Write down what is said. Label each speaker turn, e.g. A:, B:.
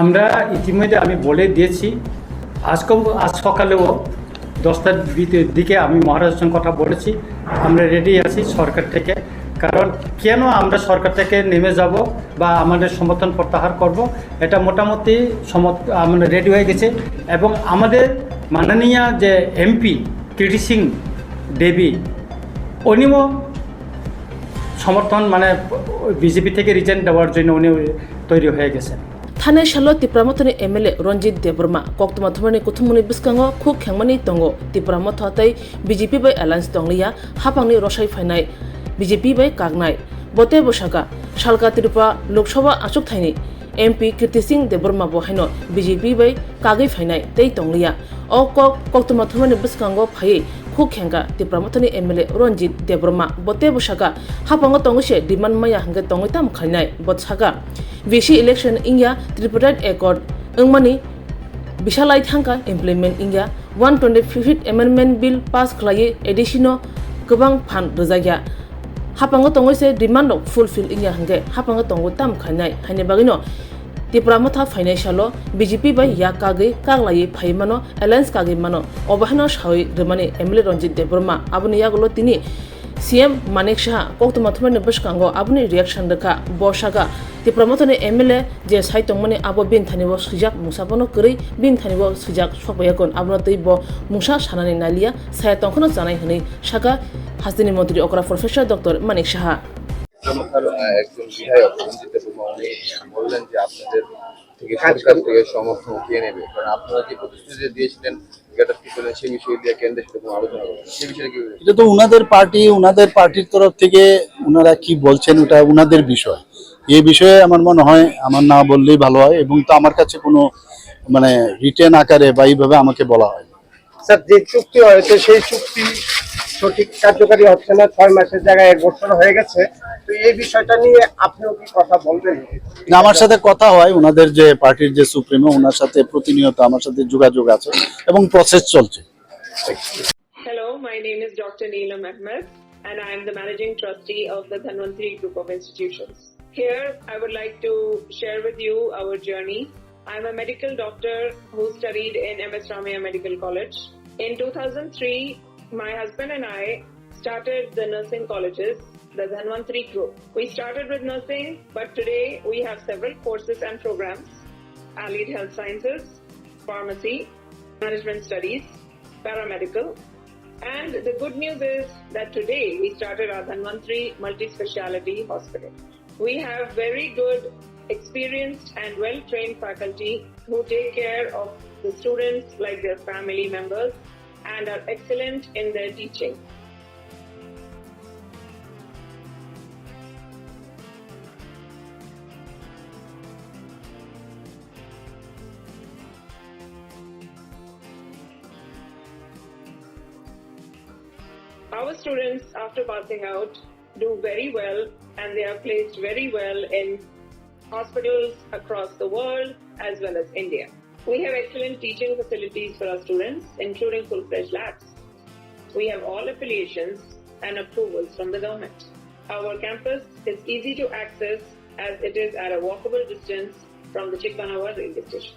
A: আমরা ইতিমধ্যে আমি বলে দিয়েছি, আজ সকালেও 10টার দিকে আমি মহারাজের সঙ্গে কথা বলেছি। আমরা রেডি আছি সরকার থেকে, কারণ কেন আমরা সরকার থেকে নেমে যাব বা আমাদের সমর্থন প্রত্যাহার করব, এটা মোটামুটি আমরা রেডি হয়ে গেছে। এবং আমাদের মাননীয় যে এমপি কীর্তি সিং দেবী, উনিও সমর্থন বিজেপি থেকে রিজাইন দেওয়ার জন্য উনি তৈরি হয়ে গেছেন।
B: থানে শালো ত্রিপুরা মথনি MLA Ranjit দেববর্মা কক্তমা ধমনি কুথুমনি বিস্কাঙ্গ খুব খেংমানি তঙ্গো ত্রিপুরা মথাই BJP বাই অ্যালায়েন্স তংলিয়া হাপাংনি রসাই ফাইনাই BJP বাই কাগনাই বতে বসাকা শালকা ত্রিপুরা লোকসভা আচুক থাইনি MP কীর্তি সিং দেববর্মা বহাইন BJP বাই কাগৈ ফাইনাই তেই তংলিয়া অ কক্তমা ধমনি বিস্কাঙ্গ ফাই খুব খেঙ্গা ত্রিপুরা মথনি MLA Ranjit দেববর্মা বতে বসাকা হাপাঙ্গ তংগসে ডিমান্ড মায়া হাঙ্গে তংইতাম খাইনাই বৎসাকা VC election India Tripartite Accord Mani Bishalai Thanka implement India 125th Amendment Bill pass Klaye additional Gabang Pan Rozaya Hapango Tongo say demand of fulfill India Hange Hapango Tongo Tam Kanai Hanebagino TIPRA Motha financial law BJP by Yakage Kaglaye Paimano Alliance Kage Mano Obahano Shawi Remani MLA Ranjit Debroma Abuniyagolo Tini CM Manik Saha Koktuma Thumani Bushkango Abuni reaction Rwkha Boshaga Tripura মথনি MLA যে সাইতংমনি আবো বিন থানিব সুজাক মুসাবনো করি বিন থানিব সুজাক সপয়াকন আবনো তৈব মুসা সানানি নালিয়া সায়াতংখনো জানাই হনি সাকা হাসদিনী মন্ত্রী অকরা professor doctor Manik Saha
C: একজন বিধায়ক রঞ্জিত বললেন যে আপনাদের থেকে সরকার থেকে সমর্থন উঠিয়ে নেবে, কারণ আপনারা যে প্রতিশ্রুতি দিয়েছিলেন সেই বিষয় দিয়ে কেন্দ্রের সাথে কোনো আলোচনা করবেন, সেই বিষয়ে কি?
D: এটা তো উনাদের পার্টির তরফ থেকে উনারা কি বলছেন ওটা উনাদের বিষয়। এই বিষয়ে আমার মনে হয় আমার না বললেই ভালো হয়, এবং তো আমার কাছে কোনো রিটেন আকারে বা এইভাবে আমাকে বলা হয়।
E: স্যার, যে চুক্তি হয়েছে সেই চুক্তি সঠিক কার্যকারী হচ্ছে না, 6 মাসের জায়গায় 1 বছর হয়ে গেছে, তো এই বিষয়টা নিয়ে আপনিও কি কথা বলবেন?
D: না, আমার সাথে কথা হয়, ওনাদের যে পার্টির যে সুপ্রিমো ওনার সাথে প্রতিনিয়ত আমার সাথে যোগাযোগ আছে এবং প্রসেস চলছে।
F: Hello, my name is Dr. Neelam Ahmed and I am the managing trustee of the Dhanwantri Group of Institutions. Here, I would like to share with you our journey. I'm a medical doctor who studied in MS Ramaiah Medical College. In 2003, my husband and I started the nursing colleges, the Dhanwantri Group. We started with nursing, but today we have several courses and programs: allied health sciences, pharmacy, management studies, paramedical. And the good news is that today we started our Dhanwantri multi-speciality hospital. We have very good, experienced and well-trained faculty who take care of the students like their family members and are excellent in their teaching. Our students, after passing out, do very well and they are placed very well in hospitals across the world as well as India. We have excellent teaching facilities for our students, including full-fledged labs. We have all affiliations and approvals from the government. Our campus is easy to access as it is at a walkable distance from the Chikmanawa railway station.